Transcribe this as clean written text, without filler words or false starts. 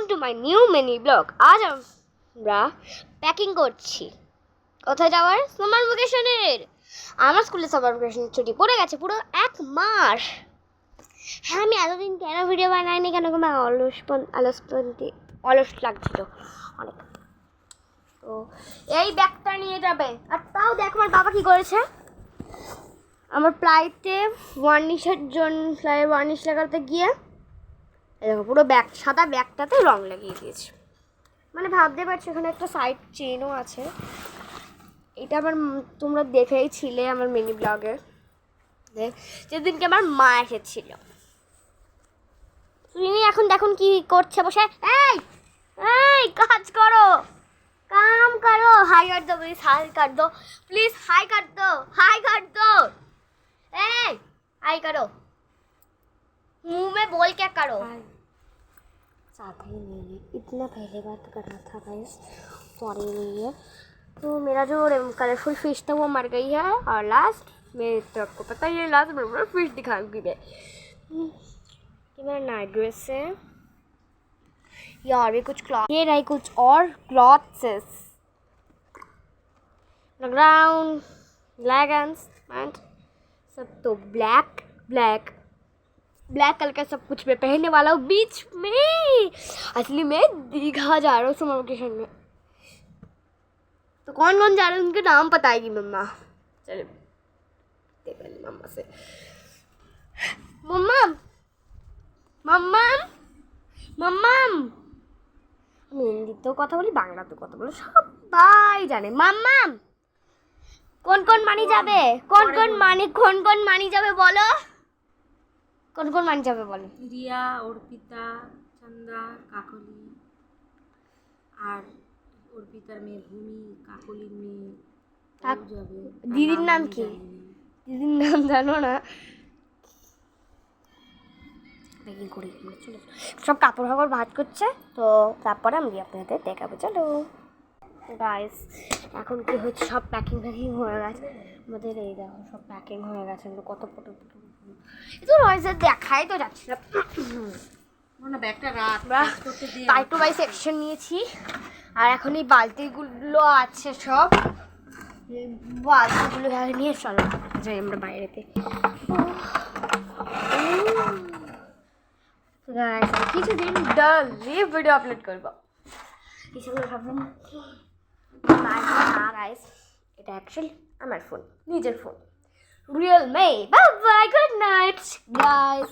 To my new mini blog. আজ আমরা packing করছি। কোথায় যাওয়ার? সামার ভ্যাকেশনের। আমার স্কুলে সামার ভ্যাকেশনের ছুটি পড়ে গেছে পুরো 1 মাস। হ্যাঁ, আমি এতদিন কেন ভিডিও বানাইনি, কেন আমার অলস লাগছিল অনেক। তো এই ব্যাগটা নিয়ে যাবে। আর তাও দেখ আমার বাবা কি করেছে, আমার প্লাইতে ওয়ার্নিশ লাগাতে গিয়ে দেখো পুরো ব্যাগ, সাদা ব্যাগটাতে রং লাগিয়ে দিয়েছে। মানে ভাবতে পারছো এখানে একটা সাইড চেনও আছে। এটা আমার তোমরা দেখেইছিলে আমার মিনি ব্লগে, যেদিনকে আমার মা এসেছিল। তুমি এখন দেখুন কি করছে বসে। এই এই কাজ করো, काम करो। हाई कर दो प्लीज, हाई कर दो प्लीज, हाई कर दो, हाई कर दो। ए हाई करो, मुंह में बोल क्या करो। साथ ही नहीं है, इतना पहले बात करना था गाइस, सॉरी नहीं है। तो मेरा जो कलरफुल फिश था वो मर गई है। और लास्ट में तो आपको पता ही है, लास्ट में फिश दिखाऊंगी मैं। कि मेरा नाइट ड्रेस है यार, भी कुछ क्लॉथ, ये रही कुछ और क्लॉथ्स, ग्राउंड लेगिंग्स पैंट सब। तो ब्लैक कलर का सब कुछ मैं पहनने वाला हूँ बीच में। असली में दीघा जा रहा हूँ समर वेकेशन में। तो कौन कौन जा रहे हैं उनके नाम बताएगी मम्मा। चलो देखो मम्मा से। मम्मा मम्मा मम्मा, আমি হিন্দিতেও কথা বলি, বাংলাতেও কথা বলি, সবাই জানে। মাম্মা কোন কোন মানি যাবে, কোন কোন মানি যাবে বলো, কোন কোন মানি যাবে বলো। রিয়া, অর্পিতা, চন্দা, কাকলি, আর অর্পিতার মেয়ে ভূমি, কাকলির মেয়ে যাবে। দিদির নাম কি? দিদির নাম জানো না? প্যাকিং করি, চলো সব কাপড় ফাপড় ভাঁজ করছে, তো তারপরে আমি আপনাদের দেখাবো। চলো গাইস, এখন কি হচ্ছে, সব প্যাকিং হয়ে গেছে আমাদের। এই দেখো সব প্যাকিং হয়ে গেছে, কত ফটো তো রয়েছে, দেখাই তো যাচ্ছে না। ব্যাগটা রাখ, বাই টু বাই সেকশন নিয়েছি। আর এখন এই বালতিগুলো আছে, সব বালতিগুলো নিয়ে চলো যাই আমরা বাইরেতে। কিছুদিন ডেলি ভিডিও আপলোড করবো। কিছুগুলো ভাবলাম গাইস, এটা অ্যাকচুয়ালি আমার ফোন, নিজের phone, real me. Bye bye, good night guys.